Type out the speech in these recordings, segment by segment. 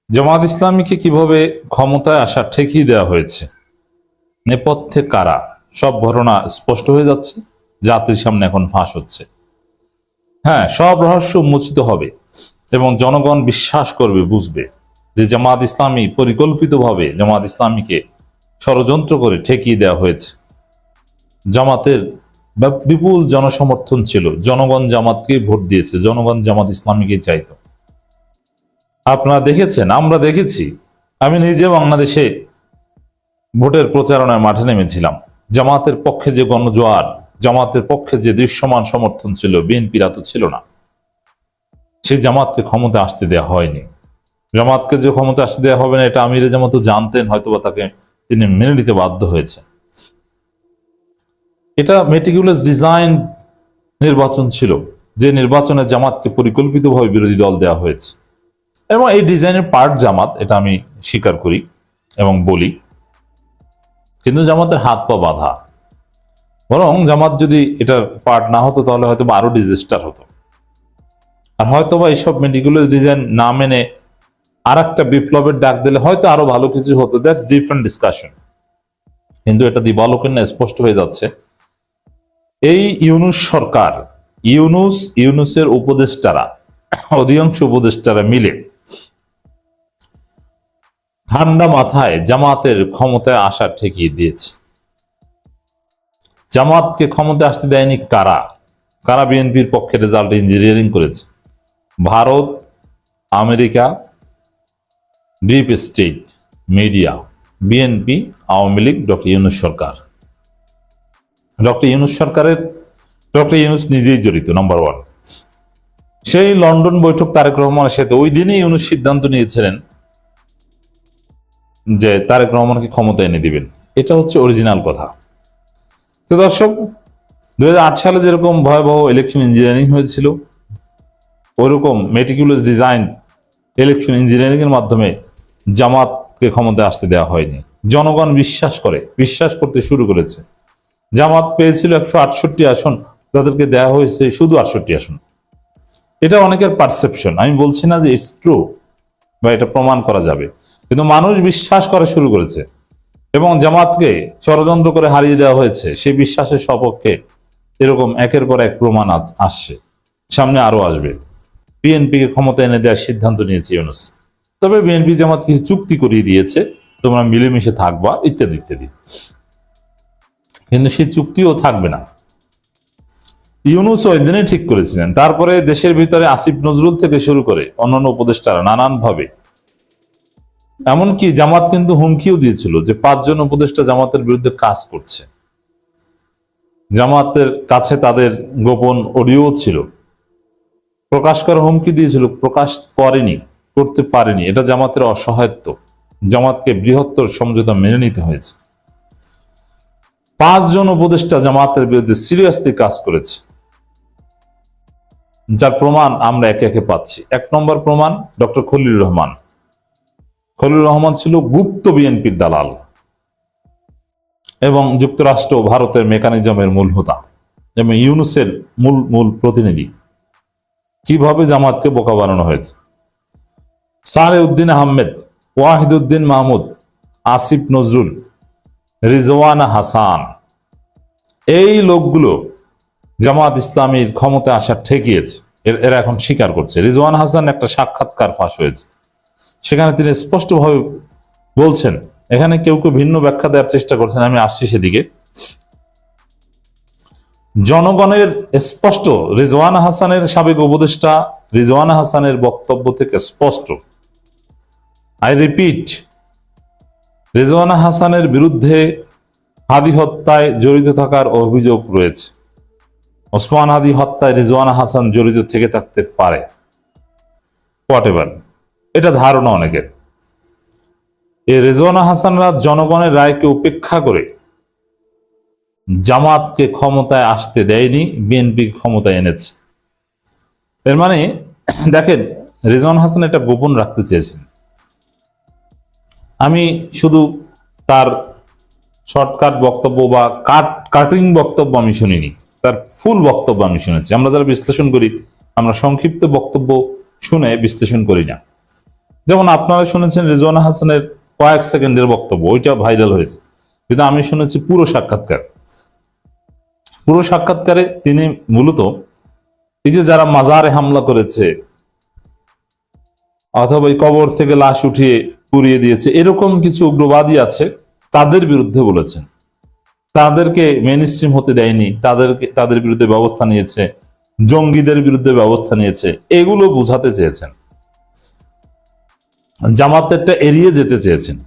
জামাত ইসলামীকে কিভাবে ক্ষমতায় আসা ঠেকিয়ে দেওয়া হয়েছে, নেপথ্যে কারা, সব ঘটনা স্পষ্ট হয়ে যাচ্ছে, জাতির সামনে এখন ফাঁস হচ্ছে। হ্যাঁ, সব রহস্য উন্মোচিত হবে এবং জনগণ বিশ্বাস করবে, বুঝবে যে জামাত ইসলামী পরিকল্পিতভাবে জামাত ইসলামীকে ষড়যন্ত্র করে ঠেকিয়ে দেওয়া হয়েছে। জামাতের বিপুল জনসমর্থন ছিল, জনগণ জামাতকে ভোট দিয়েছে, জনগণ জামাত ইসলামীকে চাইতো। আপনারা দেখেছেন, আমরা দেখেছি, আমি নিজে বাংলাদেশে ভোটের প্রচারণায় মাঠে নেমেছিলাম। জামাতের পক্ষে যে গণজোয়ার, জামাতের পক্ষে যে দৃশ্যমান সমর্থন ছিল, বিএনপির এত ছিল না। সেই জামাতকে ক্ষমতা আসতে দেওয়া হয়নি। জামাতকে যে ক্ষমতা আসতে দেওয়া হবে না, এটা আমিরে জামাত জানতেন, হয়তোবা তাকে তিনি মেনে নিতে বাধ্য হয়েছে। এটা মেটিকুলাস ডিজাইন নির্বাচন ছিল, যে নির্বাচনে জামাতকে পরিকল্পিতভাবে বিরোধী দল দেওয়া হয়েছে এবং এই ডিজাইনের পার্ট জামাত, এটা আমি স্বীকার করি এবং বলি। কিন্তু জামাতের হাত পা বাঁধা। বরং জামাত যদি এটার পার্ট না হতো তাহলে হয়তো আরো ডিজাস্টার হতো। আর হয়তোবা এইসব মেটিকুলাস ডিজাইন না মেনে আর একটা বিপ্লবের ডাক দিলে হয়তো আরো ভালো কিছু হতো, দ্যাটস ডিফারেন্ট ডিসকাশন। কিন্তু এটা দিবালোকের স্পষ্ট হয়ে যাচ্ছে, এই ইউনূস সরকার, ইউনূসের উপদেষ্টারা, অধিকাংশ উপদেষ্টারা মিলে ঠান্ডা মাথায় জামাতের ক্ষমতায় আসা ঠেকিয়ে দিয়েছে। জামাতকে ক্ষমতায় আসতে দেয়নি কারা? কারা বিএনপির পক্ষে রেজাল্ট ইঞ্জিনিয়ারিং করেছে? Bharat, America, deep state, media, BNP, Awami League, doctor Yunus সরকার। ডক্টর ইউনূস নিজেই জড়িত, নাম্বার ওয়ান। সেই লন্ডন বৈঠক তারেক রহমানের সাথে ওই দিনই ইউনূস সিদ্ধান্ত নিয়েছিলেন যে তারেক রহমানকে ক্ষমতা এনে দিবেন। এটা হচ্ছে অরিজিনাল কথা। তো দর্শক, 2008 সালে যেরকম ভয়াবহ ইলেকশন ইঞ্জিনিয়ারিং হয়েছিল, ওইরকম মেটিকুলাস ডিজাইন ইলেকশন ইঞ্জিনিয়ারিং এর মাধ্যমে জামাতকে ক্ষমতায় আসতে দেওয়া হয়নি। জনগণ বিশ্বাস করতে শুরু করেছে। জামাত পেয়েছিল 168 আসন, তাদেরকে দেওয়া হয়েছে শুধু 68 আসন। এটা অনেকের পারসেপশন, আমি বলছি না যে ইটস ট্রু বা এটা প্রমাণ করা যাবে, কিন্তু মানুষ বিশ্বাস করা শুরু করেছে এবং জামাতকে ষড়যন্ত্র করে হারিয়ে দেওয়া হয়েছে। সেই বিশ্বাসের সপক্ষে এরকম একের পর এক প্রমাণ আসছে, সামনে আরো আসবে। বিএনপিকে ক্ষমতা এনে দেওয়ার সিদ্ধান্ত নিয়েছে ইউনূস। তবে বিএনপি জামাত কিছু চুক্তি করিয়ে দিয়েছে, তোমরা মিলেমিশে থাকবা ইত্যাদি ইত্যাদি, কিন্তু সেই চুক্তিও থাকবে না। ইউনূস ওই দিনে ঠিক করেছিলেন। তারপরে দেশের ভিতরে আসিফ নজরুল থেকে শুরু করে অন্যান্য উপদেষ্টারা নানান ভাবে, এমনকি জামাত কিন্তু হুমকিও দিয়েছিল যে 5 জন উপদেষ্টা জামাতের বিরুদ্ধে কাজ করছে। জামাতের কাছে তাদের গোপন অডিও ছিল, প্রকাশ করার হুমকি দিয়েছিল, প্রকাশ করতে পারেনি। এটা জামাতের অসহায়ত্ব। জামাতকে বৃহত্তর সমঝোতা মেনে নিতে হয়েছে। 5 জন উপদেষ্টা জামাতের বিরুদ্ধে সিরিয়াসলি কাজ করেছে, যার প্রমাণ আমরা একে একে পাচ্ছি। 1 নম্বর প্রমাণ, ডক্টর খলিলুর রহমান ছিল গুপ্ত বিএনপির দালাল এবং যুক্তরাষ্ট্র ভারতের মেকানিজমের মূল হোতা এবং ইউনূসের মূল প্রতিনিধি। কিভাবে জামাতকে বোকা বানানো হয়েছে? সালেউদ্দিন আহমেদ, ওয়াহিদুদ্দিন মাহমুদ, আসিফ নজরুল, রিজওয়ানা হাসান, এই লোকগুলো জামাত ইসলামীর ক্ষমতা আসা ঠেকিয়েছে। এরা এখন স্বীকার করছে। রিজওয়ানা হাসান একটা সাক্ষাৎকার ফাঁস হয়েছে, সেখানে তিনি স্পষ্টভাবে বলছেন, এখানে কেউ ভিন্ন ব্যাখ্যা দেওয়ার চেষ্টা করছেন, আমি আসছি সেদিকে। জনগণের স্পষ্ট, রিজওয়ানা হাসানের সাবেক উপদেষ্টা রিজওয়ানা হাসানের বক্তব্য থেকে স্পষ্ট, আই রিপিট, রিজওয়ানা হাসানের বিরুদ্ধে হাদি হত্যায় জড়িত থাকার অভিযোগ রয়েছে। ওসমান হাদি হত্যায় রিজওয়ানা হাসান জড়িত থেকে থাকতে পারে, হোয়াটএভার, এটা ধারণা অনেকের। এই রিজওয়ানা হাসানরা জনগণের রায়কে উপেক্ষা করে জামাতকে ক্ষমতায় আসতে দেয়নি, বিএনপি ক্ষমতায় এনেছে। এর মানে দেখেন, রিজওয়ানা হাসান এটা গোপন রাখতে চেয়েছেন। আমি শুধু তার শর্টকাট বক্তব্য বা কাটিং বক্তব্য আমি শুনিনি, তার ফুল বক্তব্য আমি শুনেছি। আমরা যারা বিশ্লেষণ করি, আমরা সংক্ষিপ্ত বক্তব্য শুনে বিশ্লেষণ করি না। যেমন আপনারা শুনেছেন রেজওয়ানা হাসানের কয়েক সেকেন্ডের বক্তব্য, ওইটা ভাইরাল হয়েছে, কিন্তু আমি শুনেছি পুরো সাক্ষাৎকার। পুরো সাক্ষাৎকারে তিনি মূলত এই যে যারা মাজারে হামলা করেছে অথবা এই কবর থেকে লাশ উঠিয়ে পুড়িয়ে দিয়েছে এরকম কিছু উগ্রবাদী আছে তাদের বিরুদ্ধে বলেছেন, তাদেরকে মেইন স্ট্রিম হতে দেয়নি, তাদের বিরুদ্ধে ব্যবস্থা নিয়েছে, জঙ্গিদের বিরুদ্ধে ব্যবস্থা নিয়েছে, এগুলো বুঝাতে চেয়েছেন, জামাতেরটা এড়িয়ে যেতে চেয়েছেন।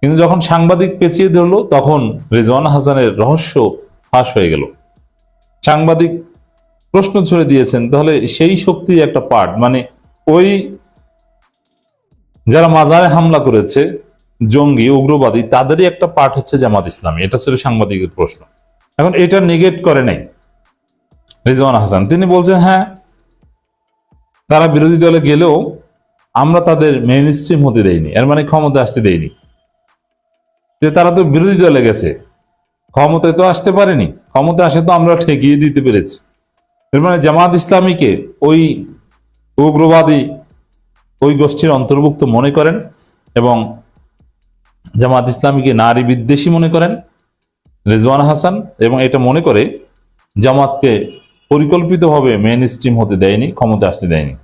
কিন্তু যখন সাংবাদিক পেঁচিয়ে ধরলো তখন রেজওয়ানা হাসানের রহস্য ফাঁস হয়ে গেল। সাংবাদিক প্রশ্ন ছুড়ে দিয়েছেন, তাহলে সেই শক্তির একটা পার্ট, মানে ওই যারা মাজারে হামলা করেছে জঙ্গি উগ্রবাদী তাদেরই একটা পার্ট হচ্ছে জামাত ইসলামী, এটা ছিল সাংবাদিকের প্রশ্ন। এখন এটা নেগেট করে নাই রিজওয়ানা হাসান, তিনি বলছেন হ্যাঁ তারা বিরোধী দলে গেলেও আমরা তাদের মেইন স্ট্রিম হতে দেইনি, এর মানে ক্ষমতা আসতে দেইনি। যে তারা তো বিরোধী দলে গেছে, ক্ষমতায় তো আসতে পারেনি, ক্ষমতা আসে তো আমরা ঠেকিয়ে দিতে পেরেছি। এর মানে জামাত ইসলামীকে ওই উগ্রবাদী ওই গোষ্ঠীর অন্তর্ভুক্ত মনে করেন এবং জামাত ইসলামীকে নারী বিদ্বেষী মনে করেন রেজওয়ানা হাসান, এবং এটা মনে করে জামাতকে পরিকল্পিতভাবে মেইন স্ট্রিম হতে দেয়নি, ক্ষমতা আসতে দেয়নি।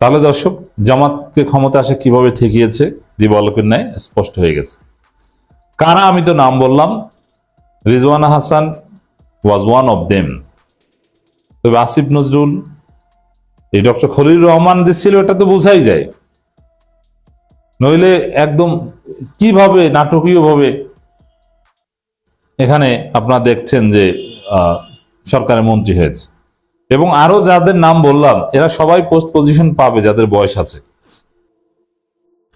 তাহলে দর্শক, জামাতকে ক্ষমতা আসে কিভাবে ঠেকিয়েছে দিবালোকের ন্যায় স্পষ্ট হয়ে গেছে। কারা আমি তো নাম বললাম, Rizwana Hasan was one of them. তবে আসিফ নজরুল, এই ডক্টর খলিলুর রহমান যে ছিল এটা তো বোঝাই যায়, নইলে একদম কিভাবে নাটকীয় ভাবে এখানে আপনারা দেখছেন যে সরকারের মন্ত্রী হয়েছে। এবং আরো যাদের নাম বললাম এরা সবাই পোস্ট পজিশন পাবে যাদের বয়স আছে।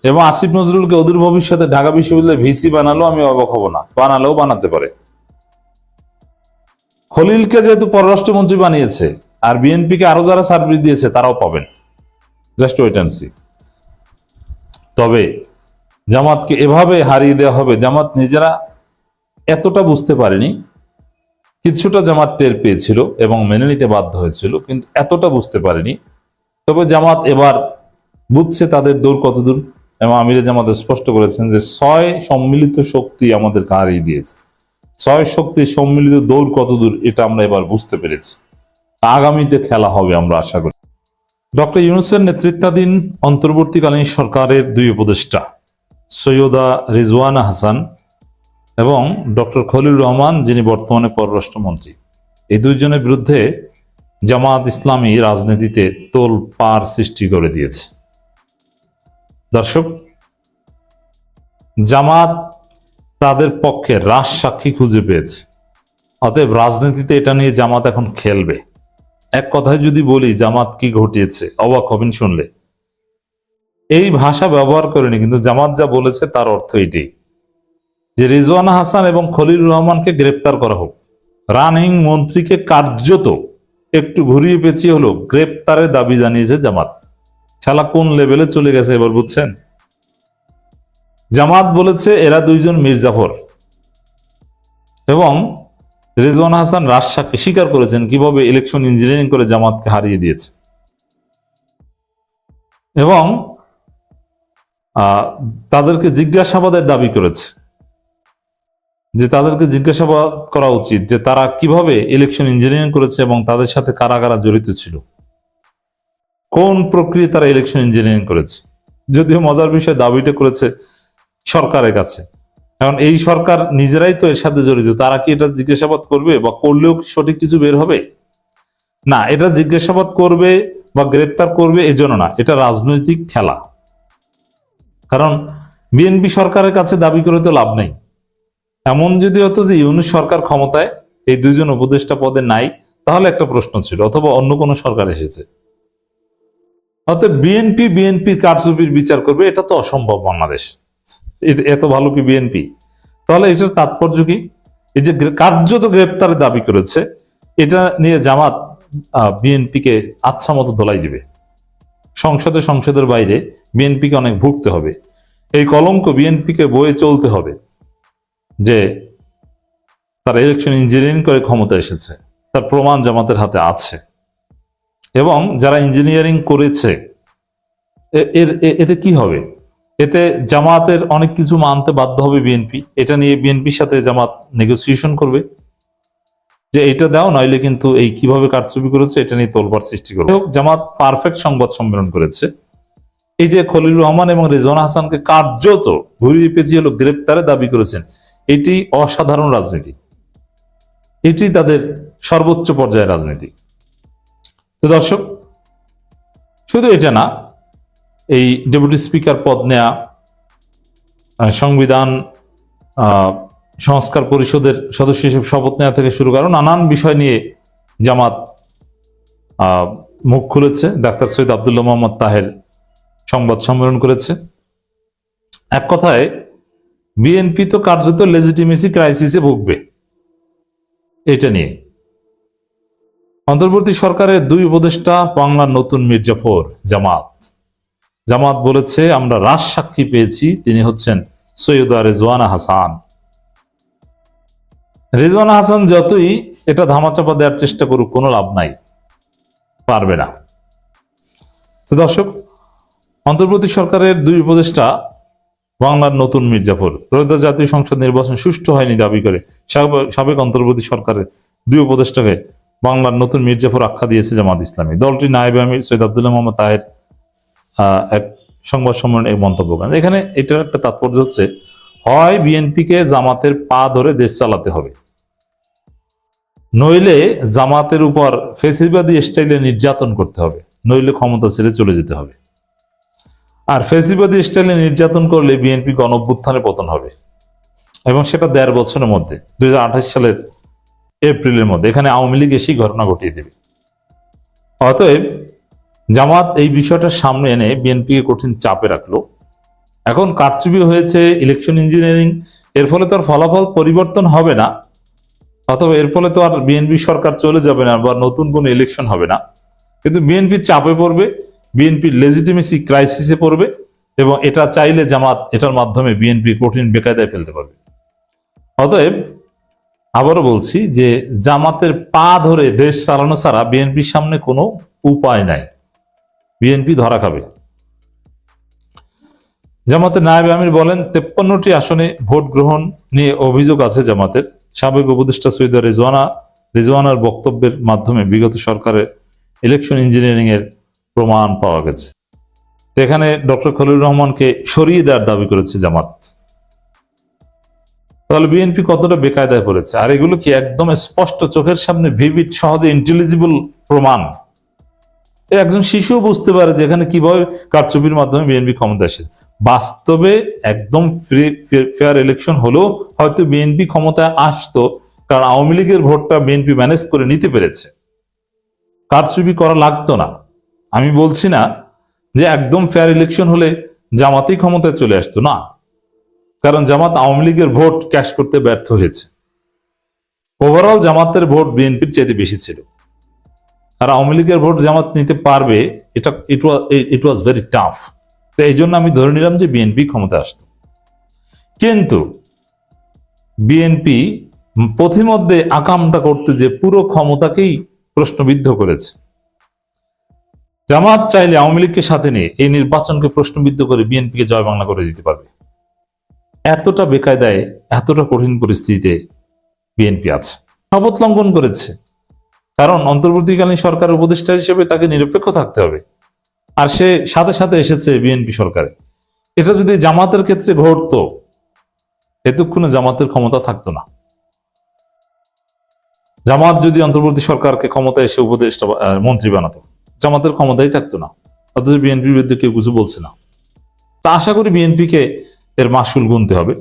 এবং আসিফ নজরুলকে অদূর ভবিষ্যতে ঢাকা বিশ্ববিদ্যালয়ে ভিসি বানালেও আমি অবাক হব না, বানালেও বানাতে পারে। খলিলকে যেহেতু পররাষ্ট্রমন্ত্রী বানিয়েছে আর বিএনপিকে আরো যারা সার্ভিস দিয়েছে তারাও পাবেন, জাস্ট ওয়েট অ্যান্ড সি। তবে জামাতকে এভাবে হারিয়ে দেওয়া হবে, জামাত নিজেরা এতটা বুঝতে পারেনি, কিছুটা জামাত টের পেয়েছিল এবং মেনে নিতে বাধ্য হয়েছিল, কিন্তু এতটা বুঝতে পারেনি। তবে জামাত এবার বুঝছে তাদের দৌড় কত দূর, এবং আমিরে জামাত স্পষ্ট করেছেন যে 6 সম্মিলিত শক্তি আমাদেরকে হারিয়ে দিয়েছে, 6 শক্তির সম্মিলিত দৌড় কত দূর এটা আমরা এবার বুঝতে পেরেছি। আগামীতে খেলা হবে আমরা আশা করি। ডক্টর ইউনূসের নেতৃত্বাধীন অন্তর্বর্তীকালীন সরকারের 2 উপদেষ্টা সৈয়দা রিজওয়ানা হাসান এবং ডক্টর খলিলুর রহমান, যিনি বর্তমানে পররাষ্ট্রমন্ত্রী, এই 2 জনের বিরুদ্ধে জামাত ইসলামী রাজনীতিতে তোলপাড় সৃষ্টি করে দিয়েছে। দর্শক, জামাত তাদের পক্ষে রাজ সাক্ষী খুঁজে পেয়েছে, অতএব রাজনীতিতে এটা নিয়ে জামাত এখন খেলবে। এক কথায় যদি বলি জামাত কি ঘটিয়েছে, অবাক হবেন শুনলে। এই ভাষা ব্যবহার করেনি, কিন্তু জামাত যা বলেছে তার অর্থ এটাই যে রিজওয়ানা হাসান এবং খলিলুর রহমানকে গ্রেপ্তার করা হোক। রানিং মন্ত্রীকে কার্যত একটু ঘুরিয়ে পেঁচিয়ে হলো গ্রেপ্তারের দাবি জানিয়েছে জামাত। শালা কোন লেভেলে চলে গেছে এবার বুঝছেন? জামাত বলেছে এরা 2 জন মির্জাফর, এবং রিজওয়ানা হাসান রাজ সাক্ষী স্বীকার করেছেন কিভাবে ইলেকশন ইঞ্জিনিয়ারিং করে জামাতকে হারিয়ে দিয়েছে, এবং তাদেরকে জিজ্ঞাসাবাদের দাবি করেছে যে তাদেরকে জিজ্ঞাসাবাদ করা উচিত যে তারা কিভাবে ইলেকশন ইঞ্জিনিয়ারিং করেছে এবং তাদের সাথে কারা কারা জড়িত ছিল, কোন প্রক্রিয়া তারা ইলেকশন ইঞ্জিনিয়ারিং করেছে। যদিও মজার বিষয় দাবিটা করেছে সরকারের কাছে, কারণ এই সরকার নিজেরাই তো এর সাথে জড়িত, তারা কি এটা জিজ্ঞাসাবাদ করবে বা করলেও কি সঠিক কিছু বের হবে? না, এটা জিজ্ঞাসাবাদ করবে বা গ্রেপ্তার করবে এজন্য না, এটা রাজনৈতিক খেলা। কারণ বিএনপি সরকারের কাছে দাবি করে তো লাভ নেই। এমন যদি হতো যে ইউনূস সরকার ক্ষমতায়, এই 2 জন উপদেষ্টা পদে নাই, তাহলে একটা প্রশ্ন ছিল, অথবা অন্য কোনো সরকার এসেছে। অতএব বিএনপি কারচুপির বিচার করবে, এটা তো অসম্ভব। বাংলাদেশ এত ভালো কি বিএনপি? তাহলে এটার তাৎপর্য কি? এই যে কার্যত গ্রেপ্তারের দাবি করেছে, এটা নিয়ে জামাত বিএনপিকে আচ্ছা মতো ধোলাই দিবে। সংসদের বাইরে বিএনপিকে অনেক ভুগতে হবে, এই কলঙ্ক বিএনপিকে বয়ে চলতে হবে যে তারা ইলেকশন ইঞ্জিনিয়ারিং করে ক্ষমতা এসেছে, তার প্রমাণ জামাতের হাতে আছে। এবং যারা ইঞ্জিনিয়ারিং করেছে এতে কি হবে? এতে জামাতের অনেক কিছু মানতে বাধ্য হবে বিএনপি। এটা নিয়ে বিএনপির সাথে জামাত নেগোসিয়েশন করবে যে এটা দাও, নইলে কিন্তু এই কিভাবে কারচুপি করেছে এটা নিয়ে তোলপাড় সৃষ্টি করবে। জামাত পারফেক্ট সংবাদ সম্মেলন করেছে। এই যে খলিলুর রহমান এবং রেজওয়ান হাসানকে কার্যত ঘুরিয়ে পেঁচিয়ে গ্রেপ্তারের দাবি করেছেন, এটি অসাধারণ রাজনীতি, এটি তাদের সর্বোচ্চ পর্যায়ের রাজনীতি। তো দর্শক, শুধু এটা না, এই ডেপুটি স্পিকার পদ নেয়া, সংবিধান সংস্কার পরিষদের সদস্য হিসেবে শপথ নেওয়া থেকে শুরু করে নানান বিষয় নিয়ে জামাত মুখ খুলেছে। ডাক্তার সৈয়দ আব্দুল্লাহ মোহাম্মদ তাহের সংবাদ সম্মেলন করেছে। এক কথায় বিএনপি তো কার্যত লেজিটিমেসি ক্রাইসিসে ভুগবে। এটা নিয়ে অন্তর্বর্তী সরকারের দুই উপদেষ্টা বাংলার নতুন মির্জাফর। জামাত বলেছে আমরা রাজসাক্ষী পেয়েছি, তিনি হচ্ছেন সৈয়দা রেজওয়ানা হাসান। রেজওয়ানা হাসান যতই এটা ধামাচাপা দেওয়ার চেষ্টা করুক, কোনো লাভ নাই, পারবে না। তো দর্শক, অন্তর্বর্তী সরকারের দুই উপদেষ্টা বাংলার নতুন মির্জাফর। ত্রয়োদশ জাতীয় সংসদ নির্বাচন সুষ্ঠু হয়নি দাবি করে সাবেক অন্তর্বর্তী সরকারের দুই উপদেষ্টাকে বাংলার নতুন মির্জাফর আখ্যা দিয়েছে জামাত ইসলামী। দলটির নায়েবে আমির সৈয়দ আব্দুল্লাহ মোহাম্মদ তাহের এক সংবাদ সম্মেলনে এই মন্তব্য করেন। এখানে এটার একটা তাৎপর্য হচ্ছে, হয় বিএনপিকে জামাতের পা ধরে দেশ চালাতে হবে, নইলে জামাতের উপর ফেসিবাদী স্টাইলে নির্যাতন করতে হবে, নইলে ক্ষমতা ছেড়ে চলে যেতে হবে। আর ফেসিবাদী স্টাইলে নির্যাতন করলে বিএনপি গণঅভ্যুত্থানে পতন হবে, এবং সেটা 1.5 বছরের মধ্যে, 2028 সালের এপ্রিলের মধ্যে। এখানে আওয়ামী লীগ এসেই ঘটনা ঘটিয়ে দেবে। অতএব জামাত এই বিষয়টা সামনে এনে বিএনপিকে কঠিন চাপে রাখলো। এখন কারচুপি হয়েছে, ইলেকশন ইঞ্জিনিয়ারিং, এর ফলে তো আর ফলাফল পরিবর্তন হবে না, অথবা এর ফলে তো আর বিএনপি সরকার চলে যাবে না বা নতুন কোন ইলেকশন হবে না, কিন্তু বিএনপি চাপে পড়বে, বিএনপি লেজিটিমেসি ক্রাইসিসে পড়বে, এবং এটা চাইলে জামাত এটার মাধ্যমে বিএনপি কঠিন বেকায়দায় ফেলতে পারবে। অতএব আবারও বলছি যে জামাতের পা ধরে দেশ চালানো ছাড়া বিএনপির সামনে কোনো উপায় নাই, বিএনপি ধরা খাবে। জামাতের নায়েবে আমির বলেন, 53টি আসনে ভোট গ্রহণ নিয়ে অভিযোগ আছে জামাতের। সাবেক উপদেষ্টা সৈয়দা রেজওয়ানার বক্তব্যের মাধ্যমে বিগত সরকারের ইলেকশন ইঞ্জিনিয়ারিং এর প্রমাণ পাওয়া গেছে। এখানে ডক্টর খলিলুর রহমানকে সরিয়ে দেওয়ার দাবি করেছে জামাত। তাহলে বিএনপি কতটা বেকায়দায় পড়েছে। আর এগুলো কি একদম স্পষ্ট, চোখের সামনে ভিভিড, সহজে ইন্টেলিজিবল প্রমাণ। একজন শিশুও বুঝতে পারে যে এখানে কিভাবে কারচুপির মাধ্যমে বিএনপি ক্ষমতা এসেছে। বাস্তবে একদম ফেয়ার ইলেকশন হলেও হয়তো বিএনপি ক্ষমতায় আসতো, কারণ আওয়ামী লীগের ভোটটা বিএনপি ম্যানেজ করে নিতে পেরেছে, কারচুপি করা লাগতো না। আমি বলছি না যে একদম ফেয়ার ইলেকশন হলে জামাতই ক্ষমতায় চলে আসতো, না, কারণ জামাত আওয়ামী লীগের ভোট ক্যাশ করতে ব্যর্থ হয়েছে। ওভারঅল জামাতের ভোট বিএনপির চাইতে বেশি ছিল, আর আওয়ামী লীগের ভোট জামাত নিতে পারবে, এটা ইট ওয়াজ ভেরি টাফ। তো এই জন্য আমি ধরে নিলাম যে বিএনপি ক্ষমতায় আসতো। কিন্তু বিএনপি পথিমধ্যে আকামটা করতে যে পুরো ক্ষমতাকেই প্রশ্নবিদ্ধ করেছে। জামাত চাইলে আওয়ামী লীগকে সাথে নিয়ে এই নির্বাচনকে প্রশ্নবিদ্ধ করে বিএনপিকে জয় বাংলা করে দিতে পারবে। এতটা বেকায়দায়, এতটা কঠিন পরিস্থিতিতে বিএনপি আছে। শপথ লঙ্ঘন করেছে, কারণ অন্তর্বর্তীকালীন সরকারের উপদেষ্টা হিসেবে তাকে নিরপেক্ষ থাকতে হবে, আর সে সাথে সাথে এসেছে বিএনপি সরকারে। এটা যদি জামাতের ক্ষেত্রে ঘটতো, এতক্ষণে জামাতের ক্ষমতা থাকতো না। জামাত যদি অন্তর্বর্তী সরকারকে ক্ষমতা এসে উপদেষ্টা মন্ত্রী বানাতো, জামাতের ক্ষমতাই থাকতো না। অথচ বিএনপির বিরুদ্ধে কেউ কিছু বলছে না। তা আশা করি বিএনপিকে এর মাসুল গুনতে হবে।